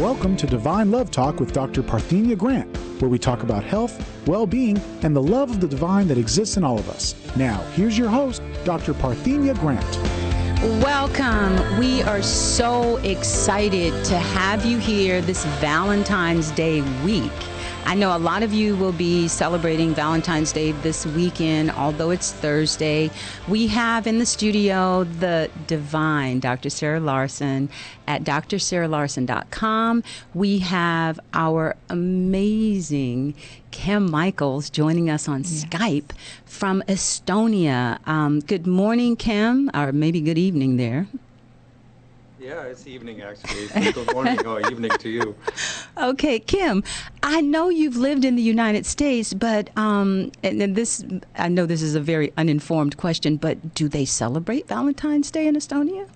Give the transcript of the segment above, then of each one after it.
Welcome to Divine Love Talk with Dr. Parthenia Grant, where we talk about health, well-being, and the love of the divine that exists in all of us. Now, here's your host, Dr. Parthenia Grant. Welcome. We are so excited to have you here this Valentine's Day week. I know a lot of you will be celebrating Valentine's Day this weekend, although it's Thursday. We have in the studio the divine Dr. Sarah Larsen at drsarahlarsen.com. We have our amazing Kim Michaels joining us on Skype from Estonia. Good morning, Kim, or maybe good evening there. Yeah, it's evening actually. Good morning or evening to you. Okay, Kim, I know you've lived in the United States, but and this, I know this is a very uninformed question, but do they celebrate Valentine's Day in Estonia?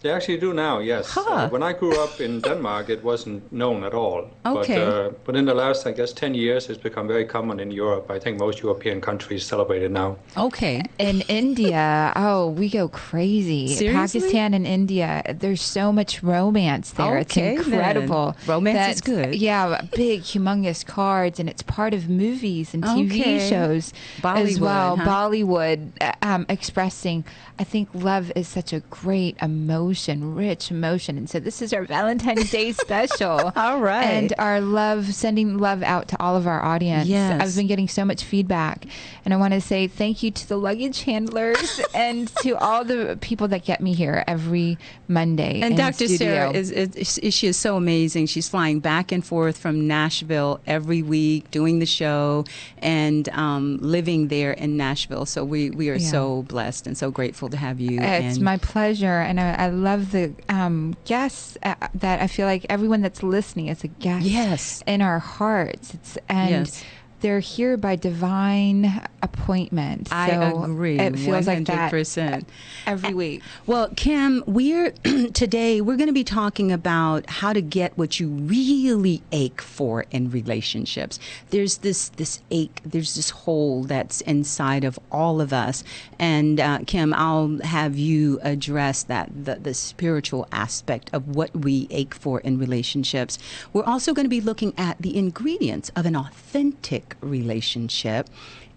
They actually do now, yes. Huh. When I grew up in Denmark, it wasn't known at all. Okay. But in the last, I guess, 10 years, it's become very common in Europe. I think most European countries celebrate it now. Okay. In India, we go crazy. Seriously? Pakistan and India, there's so much romance there. Okay, it's incredible. then. Romance is good. Yeah, big, humongous cards, and it's part of movies and TV shows as well. Huh? Bollywood, expressing, I think love is such a great emotion, rich emotion. And so this is our Valentine's Day special. All right. And our love, sending love out to all of our audience. Yes. I've been getting so much feedback. And I want to say thank you to the luggage handlers and to all the people that get me here every Monday. And in Dr. studio. Sarah, she is so amazing. She's flying back and forth from Nashville every week, doing the show, and living there in Nashville. So we are so blessed and so grateful to have you. It's my pleasure. And I love the guests that I feel like everyone that's listening is a guest in our hearts. They're here by divine appointment. I agree. It feels 100%. like that every week. Well, Kim, today we're going to be talking about how to get what you really ache for in relationships. There's this ache, there's this hole that's inside of all of us. And Kim, I'll have you address that, the spiritual aspect of what we ache for in relationships. We're also going to be looking at the ingredients of an authentic relationship.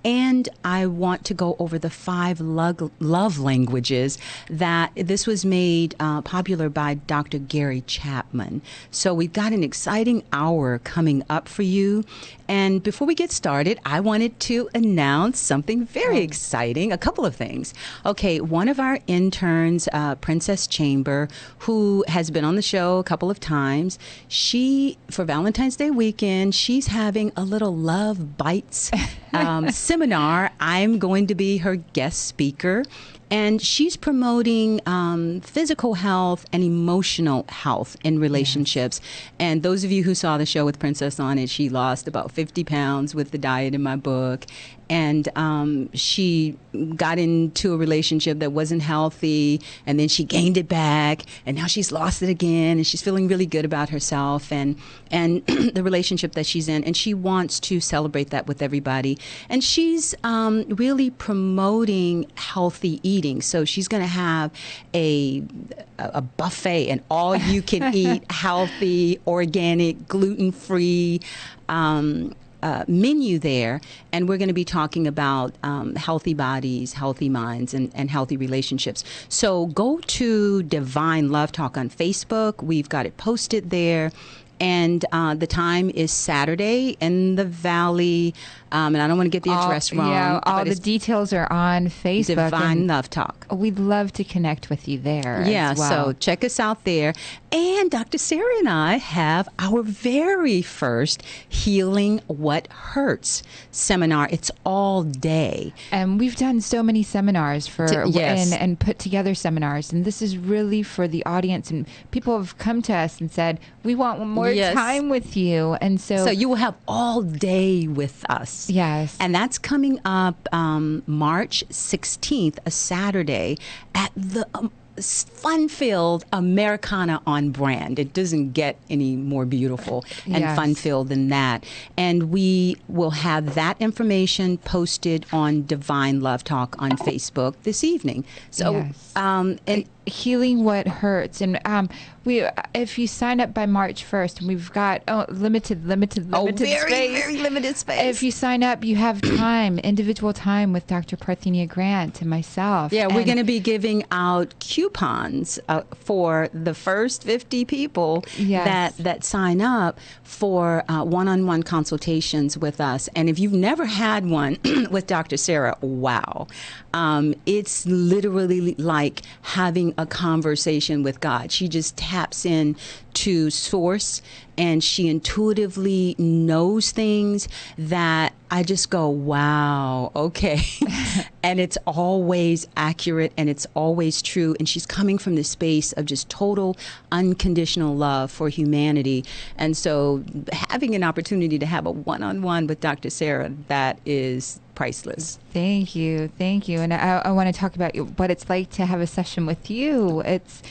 And I want to go over the 5 love languages that this was made popular by Dr. Gary Chapman. So we've got an exciting hour coming up for you. And before we get started, I wanted to announce something very exciting, a couple of things. Okay, one of our interns, Princess Chamber, who has been on the show a couple of times, for Valentine's Day weekend, she's having a little Love Bites seminar. I'm going to be her guest speaker. And she's promoting physical health and emotional health in relationships. And those of you who saw the show with Princess on it, she lost about 50 pounds with the diet in my book. And she got into a relationship that wasn't healthy, and then she gained it back, and now she's lost it again, and she's feeling really good about herself and the relationship that she's in, and she wants to celebrate that with everybody. And she's really promoting healthy eating. So she's going to have a buffet, an all-you-can-eat, healthy, organic, gluten-free menu there, and we're going to be talking about healthy bodies, healthy minds, and healthy relationships. So go to Divine Love Talk on Facebook. We've got it posted there. And the time is Saturday in the Valley. And I don't want to get the address wrong. Yeah, all the details are on Facebook. Divine Love Talk. We'd love to connect with you there as well. So check us out there. And Dr. Sarah and I have our very first Healing What Hurts seminar. It's all day. And we've done so many seminars and put together seminars. And this is really for the audience. And people have come to us and said, we want more time with you. And so you will have all day with us. Yes. And that's coming up March 16th, a Saturday, at the fun-filled Americana on Brand. It doesn't get any more beautiful and fun-filled than that. And we will have that information posted on Divine Love Talk on Facebook this evening. So, healing what hurts. And if you sign up by March 1st, and we've got limited space. Very limited space. If you sign up, you have time, individual time with Dr. Parthenia Grant and myself. Yeah, we're going to be giving out coupons for the first 50 people that sign up for one-on-one consultations with us. And if you've never had one with Dr. Sarah, wow. It's literally like having a conversation with God. She just taps in to source, and she intuitively knows things that I just go, wow, okay. And it's always accurate, and it's always true. And she's coming from this space of just total unconditional love for humanity. And so having an opportunity to have a one-on-one with Dr. Sarah, that is priceless. Thank you. And I want to talk about what it's like to have a session with you. It's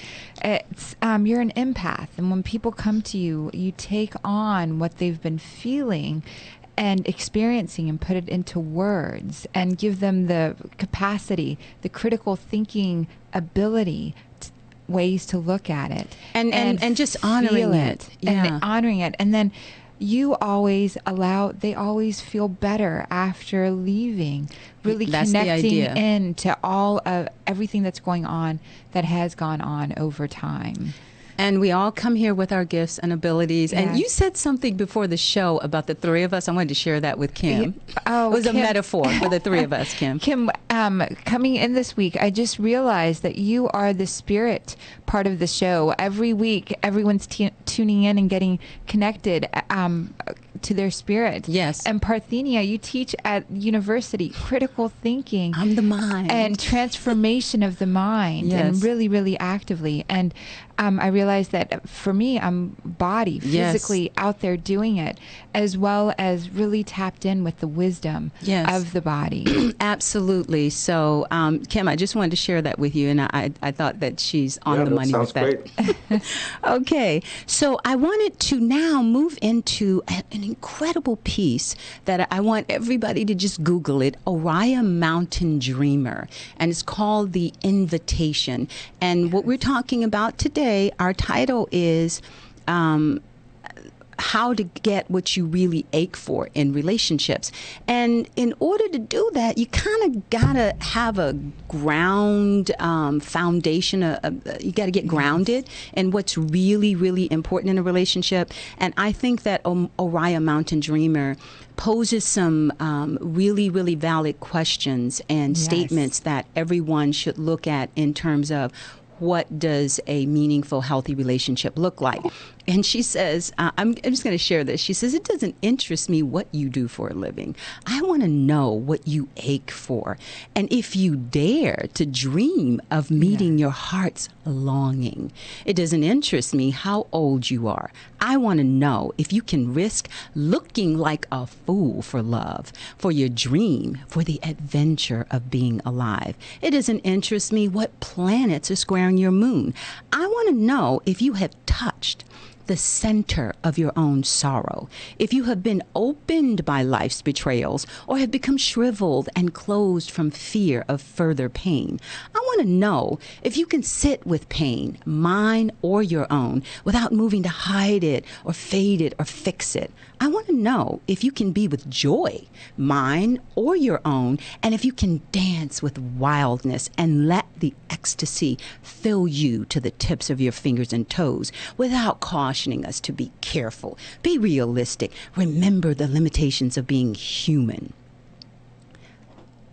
you're an empath, and when people come to you, you take on what they've been feeling and experiencing and put it into words and give them the capacity, the critical thinking ability, ways to look at it, and just honoring it. And honoring it. And then they always feel better after leaving, really That's connecting into all of everything that's going on, that has gone on over time. And we all come here with our gifts and abilities. Yes. And you said something before the show about the three of us. I wanted to share that with Kim. It was Kim. A metaphor for the three of us, Kim. Kim, coming in this week, I just realized that you are the spirit part of the show. Every week, everyone's tuning in and getting connected to their spirit. Yes. And Parthenia, you teach at university critical thinking. I'm the mind. And transformation of the mind. Yes. And really, really actively. And I realized that for me, I'm body, physically out there doing it, as well as really tapped in with the wisdom of the body. Absolutely. So, Kim, I just wanted to share that with you, and I thought that she's on the money with that. Great. Okay. So I wanted to now move into an incredible piece that I want everybody to just Google it, Oriah Mountain Dreamer, and it's called The Invitation. And what we're talking about today, our title is how to get what you really ache for in relationships. And in order to do that, you kind of gotta have a ground foundation. You gotta get grounded in what's really, really important in a relationship. And I think that Oriah Mountain Dreamer poses some really, really valid questions and statements that everyone should look at in terms of what does a meaningful, healthy relationship look like? And she says, I'm just going to share this. She says, it doesn't interest me what you do for a living. I want to know what you ache for. And if you dare to dream of meeting your heart's longing. It doesn't interest me how old you are. I want to know if you can risk looking like a fool for love, for your dream, for the adventure of being alive. It doesn't interest me what planets are squaring your moon. I want to know if you have touched the center of your own sorrow, if you have been opened by life's betrayals or have become shriveled and closed from fear of further pain. I want to know if you can sit with pain, mine or your own, without moving to hide it or fade it or fix it. I want to know if you can be with joy, mine or your own, and if you can dance with wildness and let the ecstasy fill you to the tips of your fingers and toes without cautioning us to be careful, be realistic, remember the limitations of being human.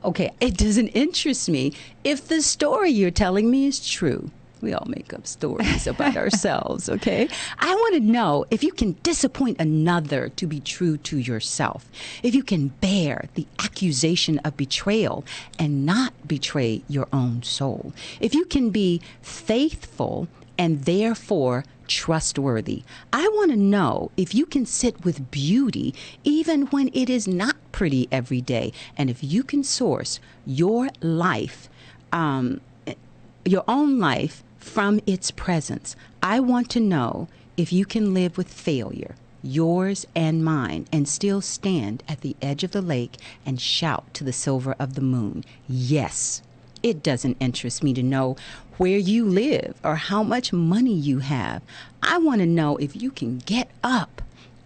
Okay, it doesn't interest me if the story you're telling me is true. We all make up stories about ourselves, okay? I want to know if you can disappoint another to be true to yourself, if you can bear the accusation of betrayal and not betray your own soul, if you can be faithful and therefore trustworthy. I want to know if you can sit with beauty even when it is not pretty every day, and if you can source your life, your own life, from its presence. I want to know if you can live with failure, yours and mine, and still stand at the edge of the lake and shout to the silver of the moon, yes. It doesn't interest me to know where you live or how much money you have. I want to know if you can get up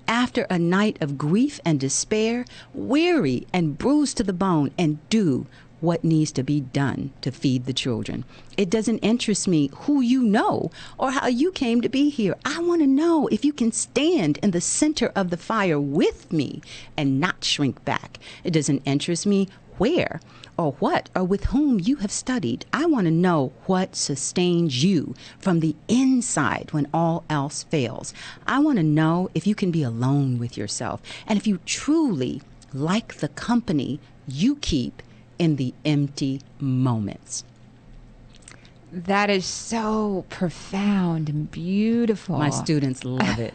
after a night of grief and despair, weary and bruised to the bone, and do what needs to be done to feed the children. It doesn't interest me who you know or how you came to be here. I want to know if you can stand in the center of the fire with me and not shrink back. It doesn't interest me where or what or with whom you have studied. I want to know what sustains you from the inside when all else fails. I want to know if you can be alone with yourself and if you truly like the company you keep in the empty moments. That is so profound and beautiful. My students love it.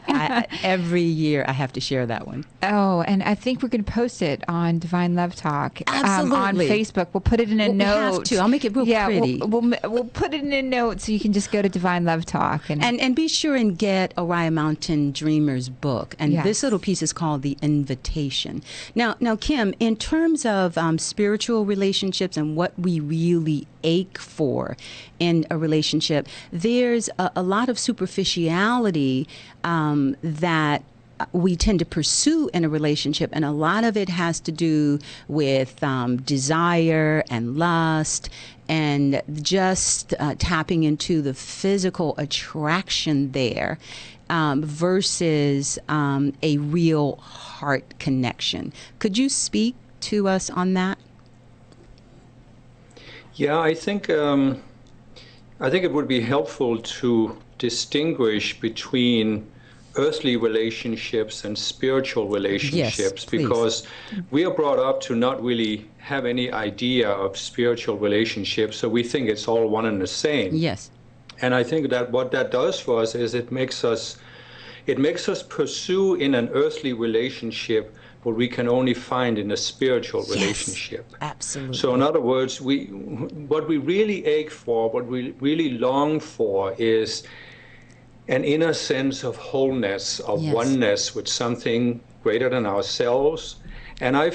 Every year I have to share that one. Oh, and I think we're going to post it on Divine Love Talk. Absolutely. On Facebook. We'll put it in a note. We'll have to. I'll make it real pretty. We'll put it in a note so you can just go to Divine Love Talk. And be sure and get Oriah Mountain Dreamer's book. And this little piece is called The Invitation. Now, Kim, in terms of spiritual relationships and what we really ache for in a relationship, there's a lot of superficiality that we tend to pursue in a relationship, and a lot of it has to do with desire and lust and just tapping into the physical attraction there versus a real heart connection. Could you speak to us on that? Yeah, I think it would be helpful to distinguish between earthly relationships and spiritual relationships, because we are brought up to not really have any idea of spiritual relationships, so we think it's all one and the same. Yes. And I think that what that does for us is it makes us pursue in an earthly relationship what we can only find in a spiritual relationship. Absolutely. So in other words, what we really ache for, what we really long for is an inner sense of wholeness, of oneness with something greater than ourselves. And I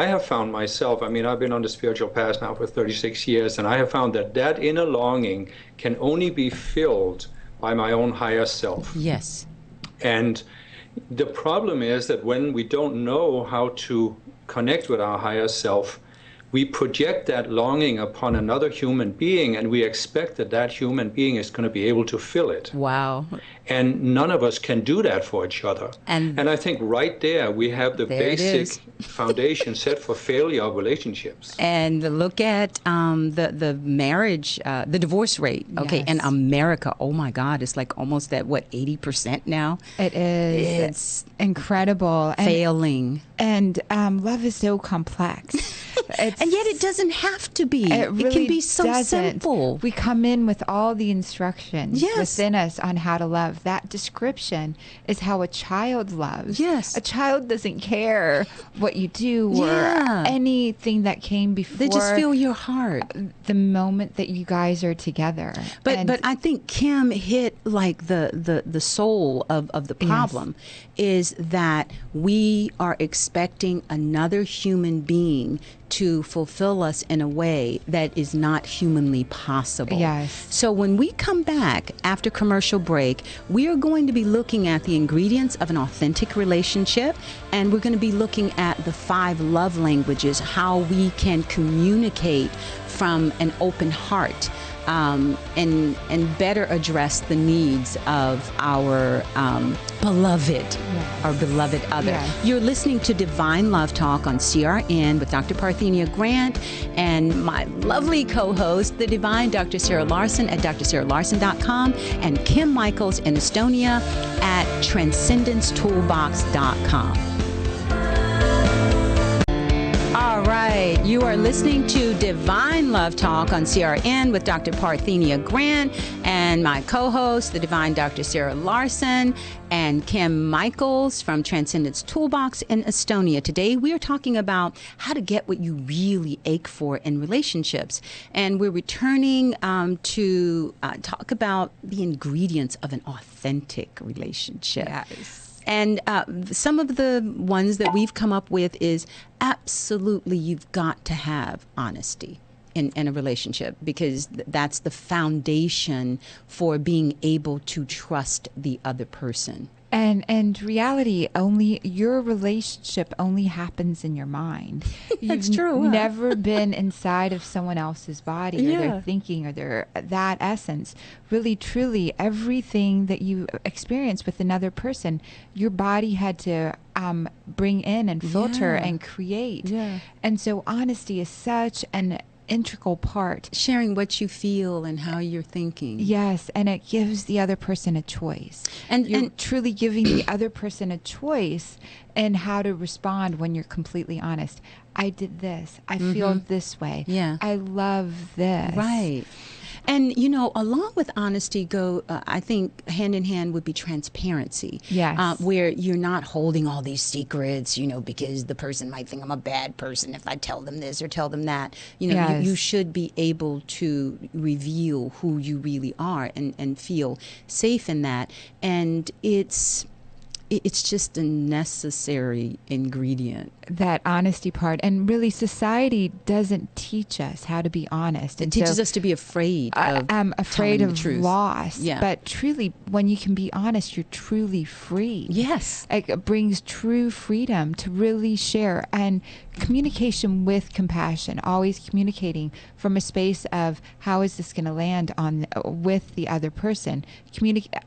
have found myself, I mean, I've been on the spiritual path now for 36 years, and I have found that inner longing can only be filled by my own higher self. Yes. And the problem is that when we don't know how to connect with our higher self, we project that longing upon another human being, and we expect that human being is going to be able to fill it. Wow. And none of us can do that for each other. And I think right there we have the basic foundation set for failure of relationships. And look at the marriage, the divorce rate. Okay, in America, oh my God, it's like almost at 80% now. It is. It's incredible. Failing. And love is so complex. And yet it doesn't have to be. It really can be so simple. We come in with all the instructions within us on how to love. That description is how a child loves. Yes. A child doesn't care what you do or anything that came before. They just feel your heart. The moment that you guys are together. But I think Kim hit like the soul of the problem is that we are expecting another human being to fulfill us in a way that is not humanly possible. Yes. So when we come back after commercial break, we are going to be looking at the ingredients of an authentic relationship, and we're going to be looking at the 5 love languages, how we can communicate from an open heart. And better address the needs of our beloved, our beloved other. Yes. You're listening to Divine Love Talk on CRN with Dr. Parthenia Grant and my lovely co-host, the divine Dr. Sarah Larsen at drsarahlarsen.com and Kim Michaels in Estonia at transcendencetoolbox.com. All right, you are listening to Divine Love Talk on CRN with Dr. Parthenia Grant and my co-host, the divine Dr. Sarah Larsen and Kim Michaels from Transcendence Toolbox in Estonia. Today, we are talking about how to get what you really ache for in relationships. And we're returning to talk about the ingredients of an authentic relationship. Yes. And some of the ones that we've come up with is absolutely you've got to have honesty. in a relationship, because that's the foundation for being able to trust the other person. And reality, only your relationship only happens in your mind. That's You've true. Never been inside of someone else's body or their thinking or their that essence. Really, truly, everything that you experience with another person, your body had to bring in and filter and create. Yeah. And so honesty is such an integral part. Sharing what you feel and how you're thinking. Yes, and it gives the other person a choice. And you're truly giving the other person a choice in how to respond when you're completely honest. I did this. I feel this way. Yeah. I love this. Right. And, you know, along with honesty I think hand in hand would be transparency. Yes. Where you're not holding all these secrets, you know, because the person might think I'm a bad person if I tell them this or tell them that. You know, you should be able to reveal who you really are and feel safe in that. And it's just a necessary ingredient. That honesty part. And really, society doesn't teach us how to be honest. It teaches us to be afraid of I'm afraid telling of the truth. loss. Yeah. But truly, when you can be honest, you're truly free. Yes. It brings true freedom to really share. And communication with compassion, always communicating from a space of how is this going to land with the other person.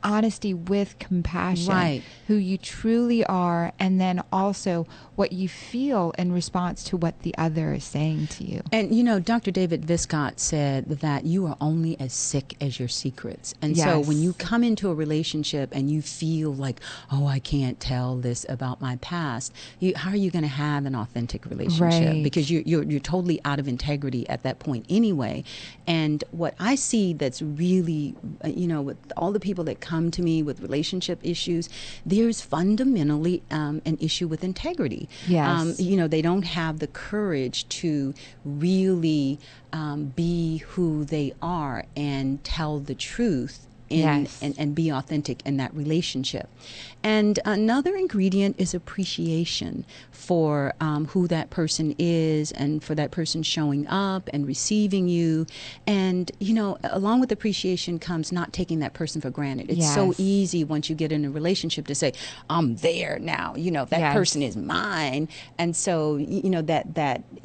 Honesty with compassion. Right. Who you truly are, and then also what you feel in response to what the other is saying to you. And, you know, Dr. David Viscott said that you are only as sick as your secrets. And so when you come into a relationship and you feel like, oh, I can't tell this about my past, how are you going to have an authentic relationship? Right. Because you're totally out of integrity at that point anyway. And what I see that's really, you know, with all the people that come to me with relationship issues, there's fundamentally an issue with integrity. Yes. You know, they don't have the courage to really be who they are and tell the truth and be authentic in that relationship. And another ingredient is appreciation for who that person is and for that person showing up and receiving you. And, you know, along with appreciation comes not taking that person for granted. It's so easy once you get in a relationship to say, I'm there now, you know, that person is mine. And so, you know, that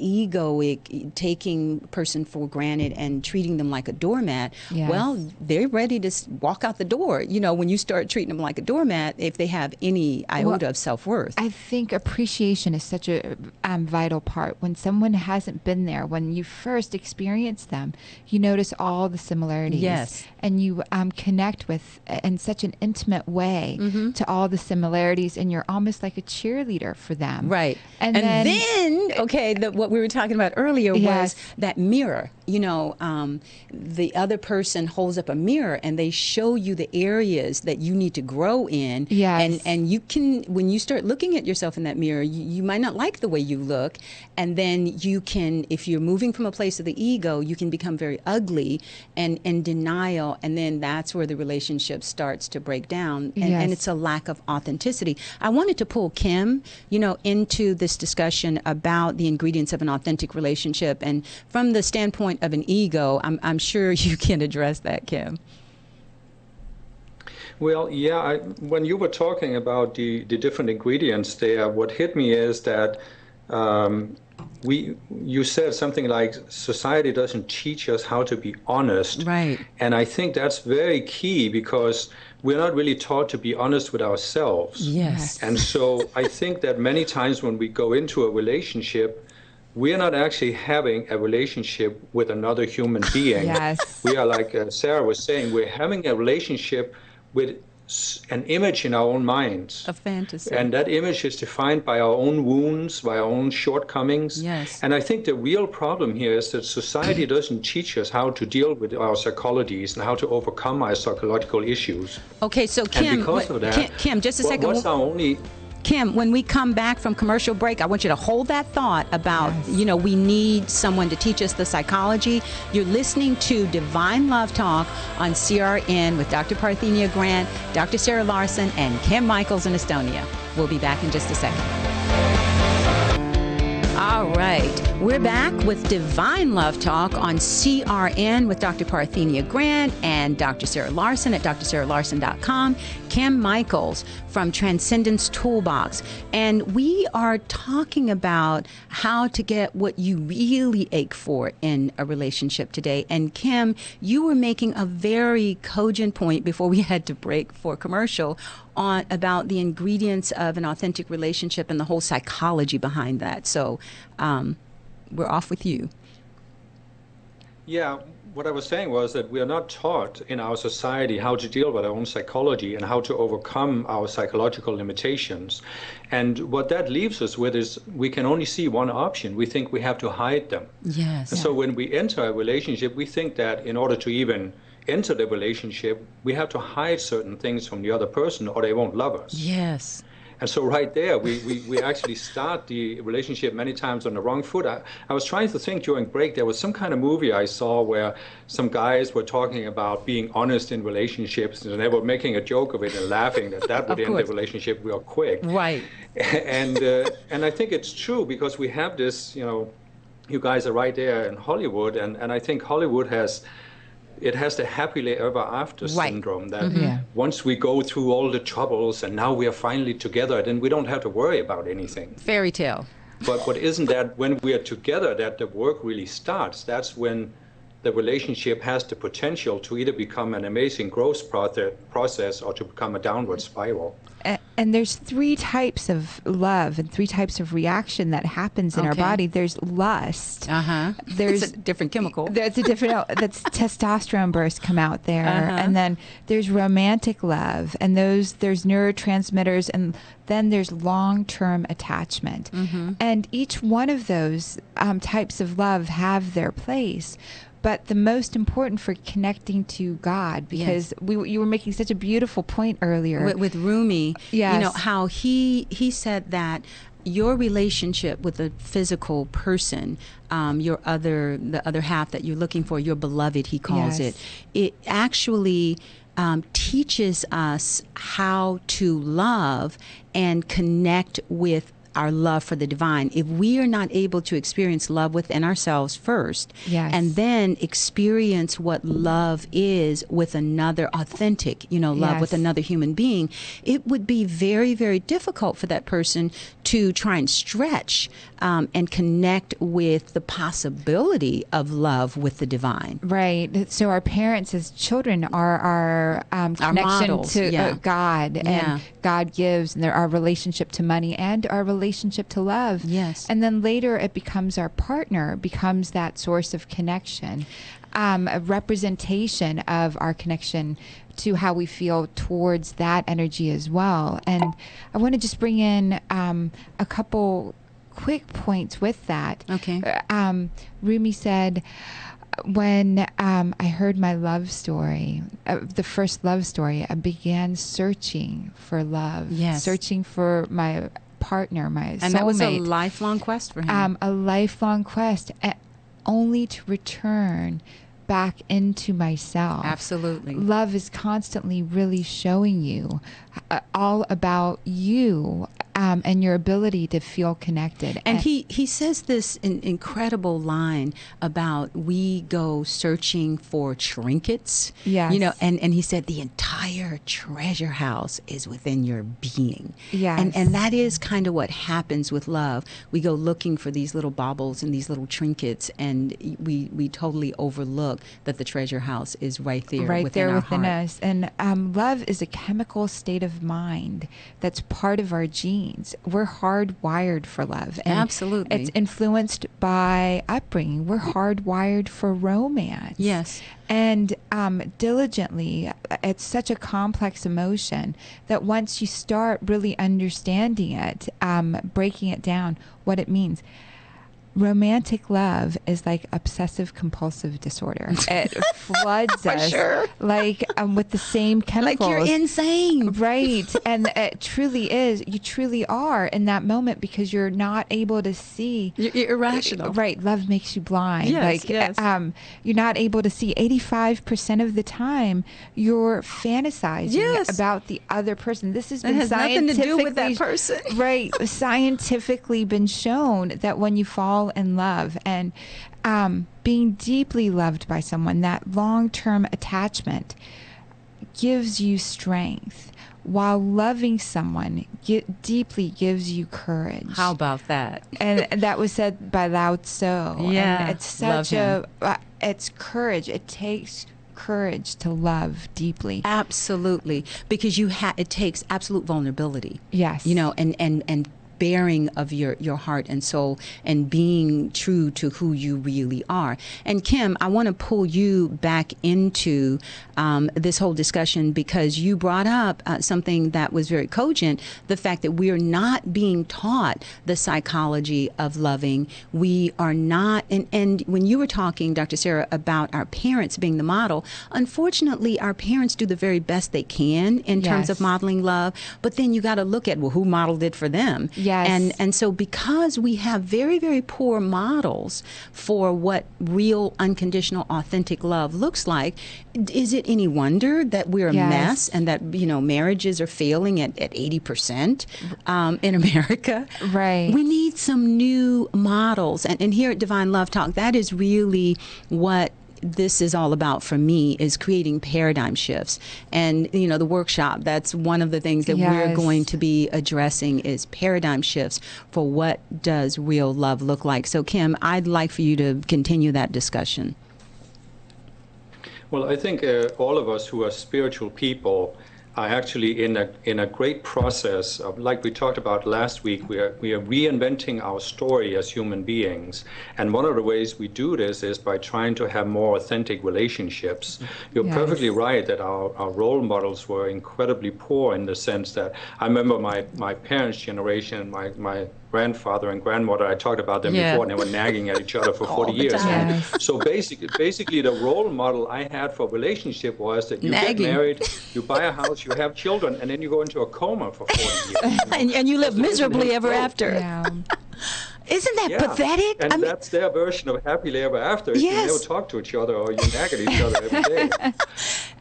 egoic taking person for granted and treating them like a doormat, well, they're ready to walk out the door, you know, when you start treating them like a doormat, if they have any iota of self-worth. I think appreciation is such a vital part. When someone hasn't been there, when you first experience them, you notice all the similarities. Yes. And you connect with in such an intimate way to all the similarities, and you're almost like a cheerleader for them. Right. And then what we were talking about earlier was that mirror. You know, the other person holds up a mirror and they show you the areas that you need to grow in. Yes. And you can, when you start looking at yourself in that mirror, you might not like the way you look. And then you can, if you're moving from a place of the ego, you can become very ugly and in denial. And then that's where the relationship starts to break down. And it's a lack of authenticity. I wanted to pull Kim, you know, into this discussion about the ingredients of an authentic relationship. And from the standpoint of an ego, I'm sure you can address that, Kim. Well, yeah, when you were talking about the different ingredients there, what hit me is that you said something like society doesn't teach us how to be honest. Right. And I think that's very key because we're not really taught to be honest with ourselves. Yes. And so I think that many times when we go into a relationship, we are not actually having a relationship with another human being. Yes. We are, like Sarah was saying, we're having a relationship with an image in our own minds. A fantasy. And that image is defined by our own wounds, by our own shortcomings. Yes. And I think the real problem here is that society doesn't teach us how to deal with our psychologies and how to overcome our psychological issues. Okay, so Kim, and because of that, Kim, just a second. What's our only... Kim, when we come back from commercial break, I want you to hold that thought about, you know, we need someone to teach us the psychology. You're listening to Divine Love Talk on CRN with Dr. Parthenia Grant, Dr. Sarah Larsen, and Kim Michaels in Estonia. We'll be back in just a second. All right. We're back with Divine Love Talk on CRN with Dr. Parthenia Grant and Dr. Sarah Larsen at drsarahlarsen.com, Kim Michaels from Transcendence Toolbox. And we are talking about how to get what you really ache for in a relationship today. And Kim, you were making a very cogent point before we had to break for commercial on about the ingredients of an authentic relationship and the whole psychology behind that. So we're off with you. Yeah, what I was saying was that we are not taught in our society how to deal with our own psychology and how to overcome our psychological limitations. And what that leaves us with is we can only see one option. We think we have to hide them. Yes. And so when we enter a relationship, we think that in order to even enter the relationship, we have to hide certain things from the other person or they won't love us. Yes. And so right there, we actually start the relationship many times on the wrong foot. I was trying to think during break, there was some kind of movie I saw where some guys were talking about being honest in relationships, and they were making a joke of it and laughing that would end the relationship real quick. Right. And I think it's true because we have this, you guys are right there in Hollywood, and I think Hollywood has the happily ever after syndrome that once we go through all the troubles and now we are finally together, then we don't have to worry about anything. Fairy tale. But isn't that when we are together that the work really starts? That's when the relationship has the potential to either become an amazing growth process or to become a downward spiral. And there's 3 types of love and 3 types of reaction that happens in our body. There's lust. There's a different chemical. There's a different, that's testosterone bursts come out there. And then there's romantic love, and there's neurotransmitters, and then there's long-term attachment. And each one of those types of love have their place. But the most important for connecting to God, because you were making such a beautiful point earlier. With Rumi, how he said that your relationship with a physical person, the other half that you're looking for, your beloved, he calls it actually teaches us how to love and connect with our love for the divine. If we are not able to experience love within ourselves first, and then experience what love is with another authentic, love with another human being, it would be very, very difficult for that person to try and stretch and connect with the possibility of love with the divine. Right. So our parents as children are our connection models, to God, and God gives, and our relationship to money and our relationship to love. Yes. And then later it becomes our partner, becomes that source of connection, a representation of our connection to how we feel towards that energy as well. And I want to just bring in a couple quick points with that. Okay. Rumi said, when I heard my love story, the first love story, I began searching for love, searching for my partner, my soulmate. And that was a lifelong quest for him. A lifelong quest, only to return back into myself. Absolutely. Love is constantly really showing you all about you and your ability to feel connected. And he says this incredible line about we go searching for trinkets. Yes. And he said the entire treasure house is within your being. Yes. And that is kind of what happens with love. We go looking for these little baubles and these little trinkets, and we totally overlook that the treasure house is right there within our heart. Us. And love is a chemical state of mind that's part of our genes. We're hardwired for love. And absolutely. It's influenced by upbringing. We're hardwired for romance. Yes. And diligently, it's such a complex emotion that once you start really understanding it, breaking it down, what it means, romantic love is like obsessive compulsive disorder. It floods us sure. like with the same chemicals. Like you're insane. Right. And it truly is. You truly are in that moment because you're not able to see. You're irrational. Right. Love makes you blind. Yes, like, yes. You're not able to see 85% of the time you're fantasizing about the other person. This has been nothing to do with that person. Right. Scientifically been shown that when you fall in love and being deeply loved by someone, that long-term attachment gives you strength, while loving someone deeply gives you courage. How about that? And that was said by Lao Tzu. Yeah, and it's such it's courage. It takes courage to love deeply. Absolutely, because it takes absolute vulnerability. Yes. And bearing of your heart and soul and being true to who you really are. And Kim, I want to pull you back into this whole discussion because you brought up something that was very cogent, the fact that we are not being taught the psychology of loving. We are not, and when you were talking, Dr. Sarah, about our parents being the model, unfortunately, our parents do the very best they can in terms of modeling love, but then you got to look at, well, who modeled it for them? Yes. And so because we have very, very poor models for what real, unconditional, authentic love looks like, is it any wonder that we're a mess and that, marriages are failing at 80% in America? Right. We need some new models. And here at Divine Love Talk, that is really what this is all about for me, is creating paradigm shifts. And, the workshop, that's one of the things that we're going to be addressing is paradigm shifts for what does real love look like. So, Kim, I'd like for you to continue that discussion. Well, I think all of us who are spiritual people are actually in a great process of, like we talked about last week, we are reinventing our story as human beings. And one of the ways we do this is by trying to have more authentic relationships. You're perfectly right that our role models were incredibly poor in the sense that I remember my parents' generation, my grandfather and grandmother, I talked about them before, and they were nagging at each other for 40 years. So basically the role model I had for relationship was that you get married, you buy a house, you have children, and then you go into a coma for 40 years. And you live miserably ever after. Yeah. Isn't that pathetic? And that's their version of happily ever after. You never talk to each other or you nag at each other every day.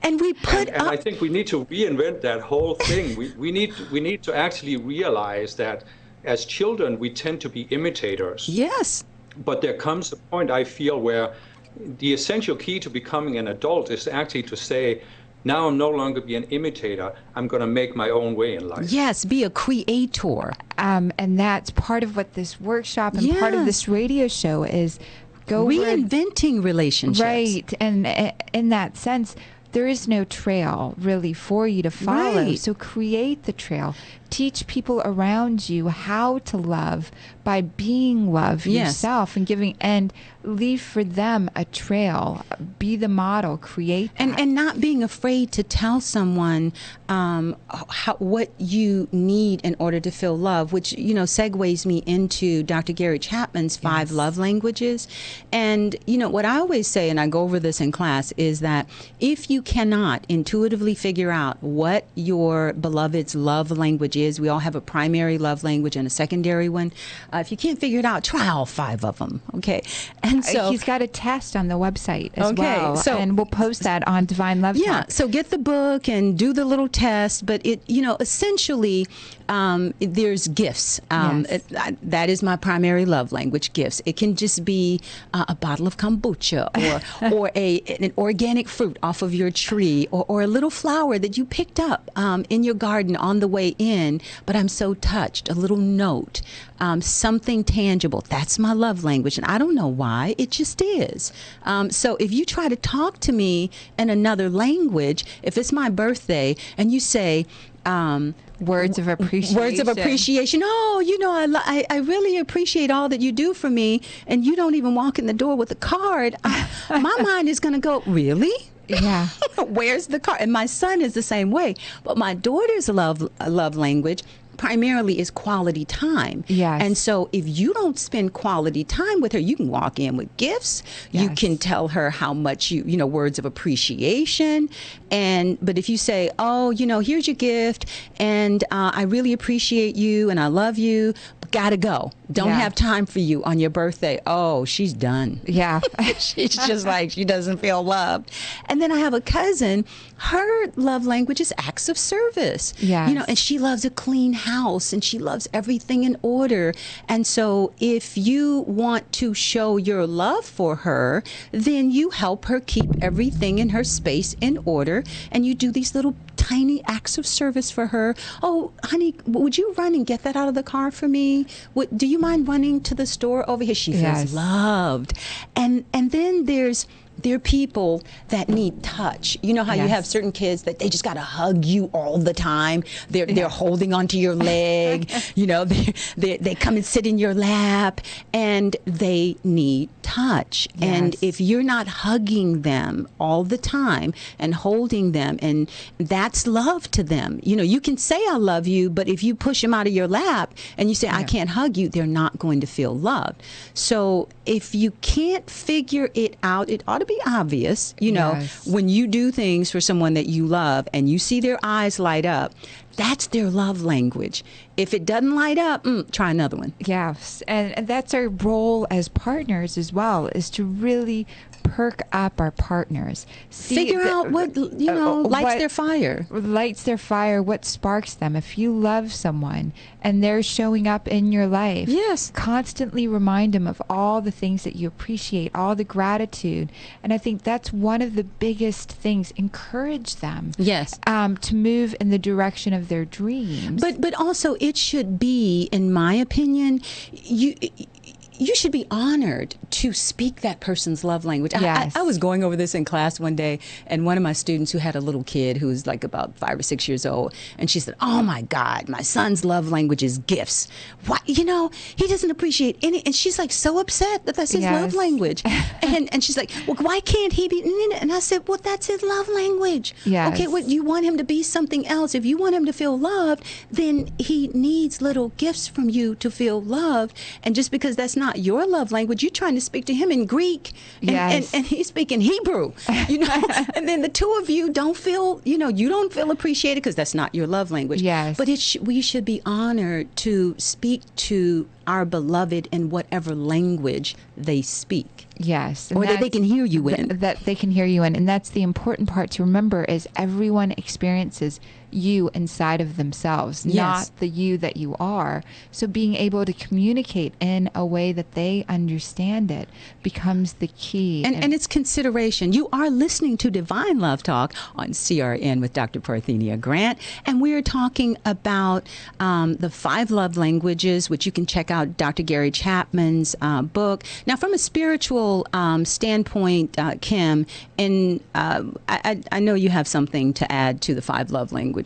And we put and I think we need to reinvent that whole thing. We need to actually realize that as children, we tend to be imitators. Yes. But there comes a point, I feel, where the essential key to becoming an adult is actually to say, now I'm no longer be an imitator. I'm going to make my own way in life. Yes, be a creator. And that's part of what this workshop and part of this radio show is. Reinventing relationships. Right. And in that sense, there is no trail really for you to follow. Right. So create the trail. Teach people around you how to love by being love yourself and leave for them a trail. Be the model. Create that. And not being afraid to tell someone what you need in order to feel love, which segues me into Dr. Gary Chapman's 5 love languages. And what I always say, and I go over this in class, is that if you cannot intuitively figure out what your beloved's love language is, we all have a primary love language and a secondary one. If you can't figure it out, try all 5 of them. Okay. And so he's got a test on the website as well. So, and we'll post that on Divine Love Talk. Yeah. So get the book and do the little test. But it, essentially, there's gifts. That is my primary love language, gifts. It can just be a bottle of kombucha or an organic fruit off of your tree or a little flower that you picked up in your garden on the way in. But I'm so touched, a little note, something tangible. That's my love language. And I don't know why. It just is. So if you try to talk to me in another language, if it's my birthday and you say, words of appreciation. Oh, I really appreciate all that you do for me. And you don't even walk in the door with a card. My mind is going to go, really? Yeah. Where's the car? And my son is the same way. But my daughter's love language primarily is quality time. Yes. And so if you don't spend quality time with her, you can walk in with gifts. Yes. You can tell her how much you know, words of appreciation. But if you say, oh, you know, here's your gift, and I really appreciate you and I love you, gotta go. Don't have time for you on your birthday. Oh, she's done. Yeah. She's just like, she doesn't feel loved. And then I have a cousin, her love language is acts of service. Yes. You know, and she loves a clean house and she loves everything in order. And so if you want to show your love for her, then you help her keep everything in her space in order, and you do these little tiny acts of service for her. Oh, honey, would you run and get that out of the car for me? Do you mind running to the store over here? She feels loved. And then there are people that need touch. You know how you have certain kids that they just got to hug you all the time. They're holding onto your leg. You know, they come and sit in your lap, and they need touch. Yes. And if you're not hugging them all the time and holding them, and that's love to them. You know, you can say I love you, but if you push them out of your lap and you say I can't hug you, they're not going to feel loved. So if you can't figure it out, it ought to be obvious, you know, when you do things for someone that you love and you see their eyes light up, that's their love language. If it doesn't light up, try another one. Yes. And that's our role as partners as well, is to really perk up our partners. Figure out what, you know, lights their fire. Lights their fire, what sparks them. If you love someone and they're showing up in your life, constantly remind them of all the things that you appreciate, all the gratitude. And I think that's one of the biggest things. Encourage them to move in the direction of their dreams. But also it should be, in my opinion, you should be honored to speak that person's love language. Yes. I was going over this in class one day, and one of my students who had a little kid who was like about 5 or 6 years old, and she said, oh my God, my son's love language is gifts. Why, you know, he doesn't appreciate any, and she's like so upset that that's his love language. And she's like, well, why can't he be? And I said, well, that's his love language. Yes. Okay, well, you want him to be something else. If you want him to feel loved, then he needs little gifts from you to feel loved. And just because that's not your love language, you're trying to speak to him in Greek, and he's speaking Hebrew, you know, and then the two of you don't feel, you know, you don't feel appreciated because that's not your love language. Yes. But we should be honored to speak to our beloved in whatever language they speak. Yes. Or that they can hear you in. That they can hear you in. And that's the important part to remember, is everyone experiences you inside of themselves, not the you that you are. So being able to communicate in a way that they understand it becomes the key. And it's consideration. You are listening to Divine Love Talk on CRN with Dr. Parthenia Grant. And we're talking about the 5 love languages, which you can check out Dr. Gary Chapman's book. Now, from a spiritual standpoint, Kim, and I know you have something to add to the 5 love languages.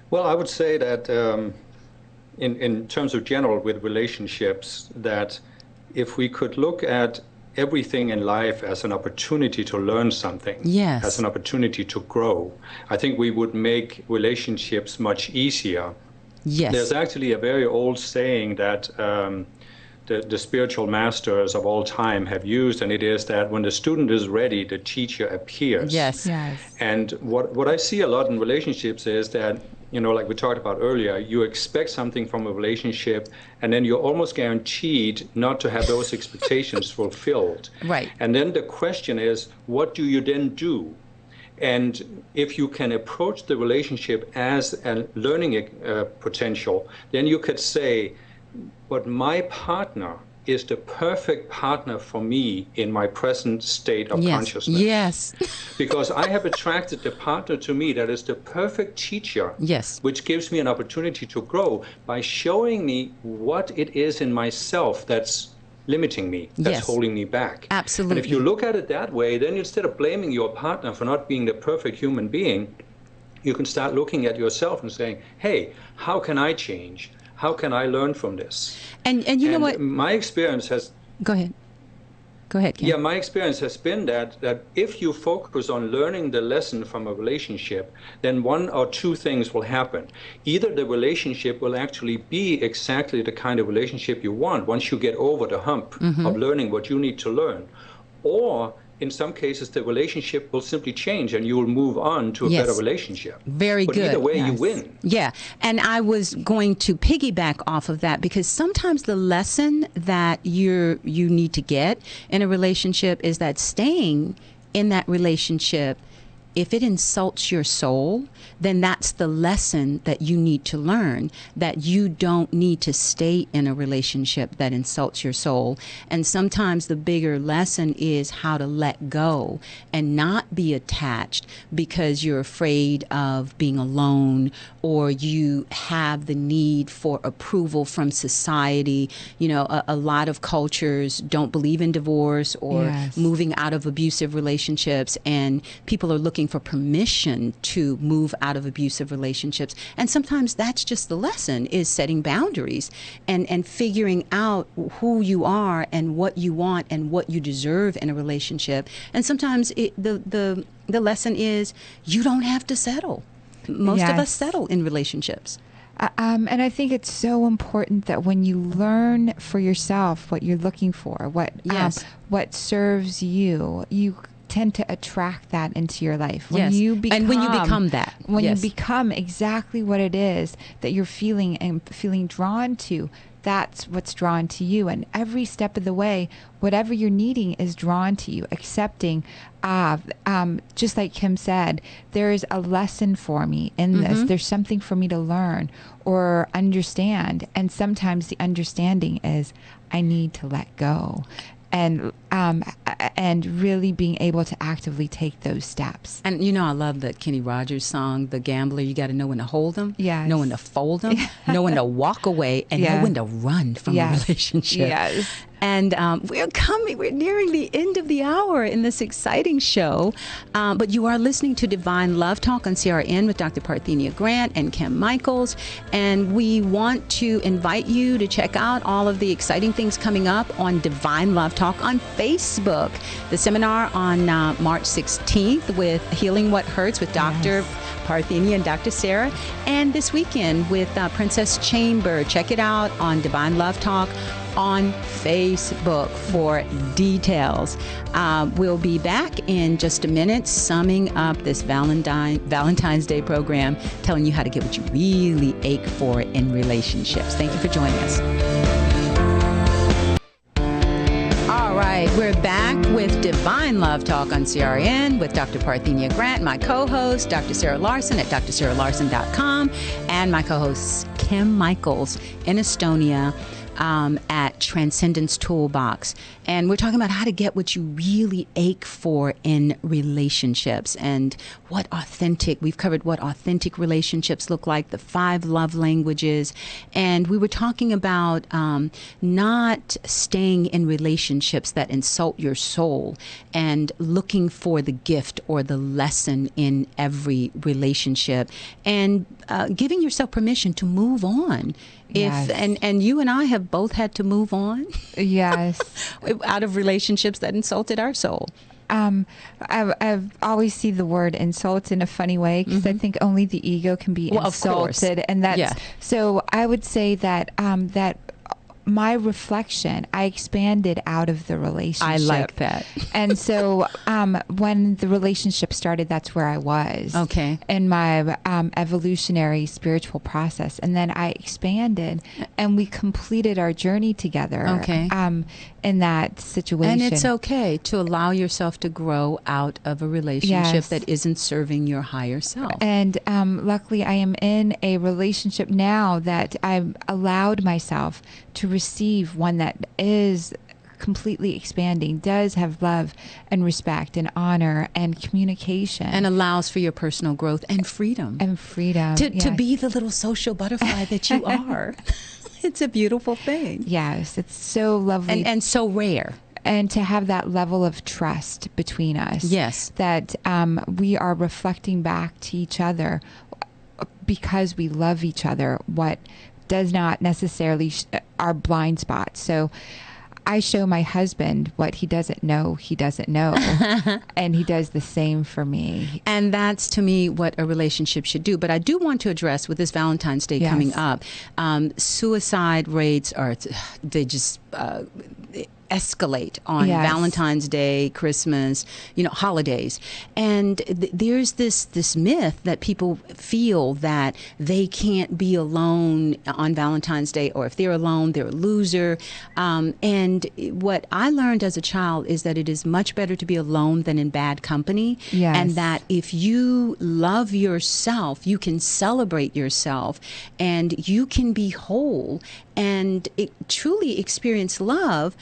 Well, I would say that in terms of general with relationships, that if we could look at everything in life as an opportunity to learn something, as an opportunity to grow, I think we would make relationships much easier. Yes. There's actually a very old saying that the spiritual masters of all time have used, and it is that when the student is ready, the teacher appears. Yes. And what I see a lot in relationships is that, you know, like we talked about earlier, you expect something from a relationship, and then you're almost guaranteed not to have those expectations fulfilled. Right. And then the question is, what do you then do? And if you can approach the relationship as a learning potential, then you could say, but my partner is the perfect partner for me in my present state of consciousness. Yes. Because I have attracted the partner to me that is the perfect teacher, which gives me an opportunity to grow by showing me what it is in myself that's limiting me, that's holding me back. Absolutely. And if you look at it that way, then instead of blaming your partner for not being the perfect human being, you can start looking at yourself and saying, hey, how can I change? How can I learn from this? And you know what? My experience has... Go ahead. Go ahead, Ken. Yeah, my experience has been that if you focus on learning the lesson from a relationship, then one or two things will happen. Either the relationship will actually be exactly the kind of relationship you want once you get over the hump of learning what you need to learn, or in some cases, the relationship will simply change and you will move on to a better relationship. Very but good. Either way, you win. Yeah. And I was going to piggyback off of that because sometimes the lesson that you need to get in a relationship is that staying in that relationship, if it insults your soul, then that's the lesson that you need to learn, that you don't need to stay in a relationship that insults your soul. And sometimes the bigger lesson is how to let go and not be attached because you're afraid of being alone, or you have the need for approval from society. You know, a lot of cultures don't believe in divorce or moving out of abusive relationships, and people are looking for permission to move out of abusive relationships. And sometimes that's just the lesson, is setting boundaries and figuring out who you are and what you want and what you deserve in a relationship. And sometimes the lesson is you don't have to settle. Most of us settle in relationships. And I think it's so important that when you learn for yourself what you're looking for, what serves you, you tend to attract that into your life. When you become, and when you become that. When you become exactly what it is that you're feeling and feeling drawn to, that's what's drawn to you. And every step of the way, whatever you're needing is drawn to you. Accepting, just like Kim said, there is a lesson for me in this. There's something for me to learn or understand. And sometimes the understanding is I need to let go. And really being able to actively take those steps. And you know, I love the Kenny Rogers song, The Gambler. You got to know when to hold them, know when to fold them, know when to walk away, and know when to run from a relationship. Yes. And we're nearing the end of the hour in this exciting show. But you are listening to Divine Love Talk on CRN with Dr. Parthenia Grant and Kim Michaels. And we want to invite you to check out all of the exciting things coming up on Divine Love Talk on Facebook. The seminar on March 16th with Healing What Hurts with Dr. Parthenia and Dr. Sarah. And this weekend with Princess Chamber. Check it out on Divine Love Talk on Facebook for details. We'll be back in just a minute, summing up this Valentine's Day program, telling you how to get what you really ache for in relationships. Thank you for joining us. All right, we're back with Divine Love Talk on CRN with Dr. Parthenia Grant, my co-host, Dr. Sarah Larsen at drsarahlarsen.com, and my co-host, Kim Michaels in Estonia. At Transcendence Toolbox. And we're talking about how to get what you really ache for in relationships and we've covered what authentic relationships look like, the 5 love languages. And we were talking about not staying in relationships that insult your soul and looking for the gift or the lesson in every relationship and giving yourself permission to move on. And you and I have both had to move on. Yes. Out of relationships that insulted our soul. I've always see the word insult in a funny way because I think only the ego can be insulted, and that's so. I would say that that my reflection, I expanded out of the relationship. I like that. And so when the relationship started, that's where I was. Okay. In my evolutionary spiritual process. And then I expanded and we completed our journey together. Okay. In that situation. And it's okay to allow yourself to grow out of a relationship that isn't serving your higher self. And luckily I am in a relationship now that I've allowed myself to receive one that is completely expanding, does have love and respect and honor and communication. And allows for your personal growth and freedom. To be the little social butterfly that you are. It's a beautiful thing. Yes, it's so lovely. And so rare. And to have that level of trust between us. Yes. That we are reflecting back to each other because we love each other, what does not necessarily are blind spots. So I show my husband what he doesn't know, and he does the same for me. And that's, to me, what a relationship should do. But I do want to address, with this Valentine's Day coming up, suicide rates they just escalate on Valentine's Day, Christmas, holidays. And there's this myth that people feel that they can't be alone on Valentine's Day, or if they're alone, they're a loser. And what I learned as a child is that it is much better to be alone than in bad company. Yes. And that if you love yourself, you can celebrate yourself, and you can be whole and truly experience love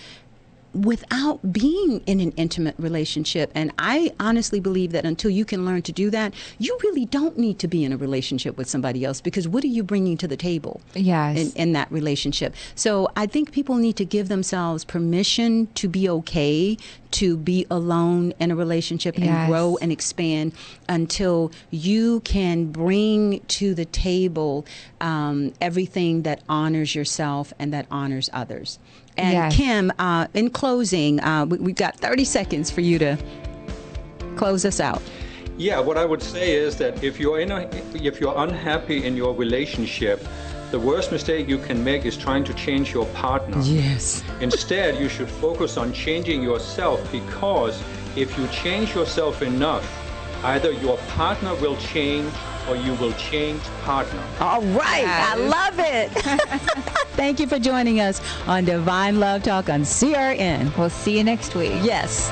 without being in an intimate relationship. And I honestly believe that until you can learn to do that, you really don't need to be in a relationship with somebody else, because what are you bringing to the table in that relationship? So I think people need to give themselves permission to be okay, to be alone in a relationship, and grow and expand until you can bring to the table everything that honors yourself and that honors others. And Kim, in closing, we've got 30 seconds for you to close us out. Yeah, what I would say is that if you're unhappy in your relationship, the worst mistake you can make is trying to change your partner. Yes. Instead, you should focus on changing yourself, because if you change yourself enough, either your partner will change or you will change partner. All right. I love it. Thank you for joining us on Divine Love Talk on CRN. We'll see you next week. Yes.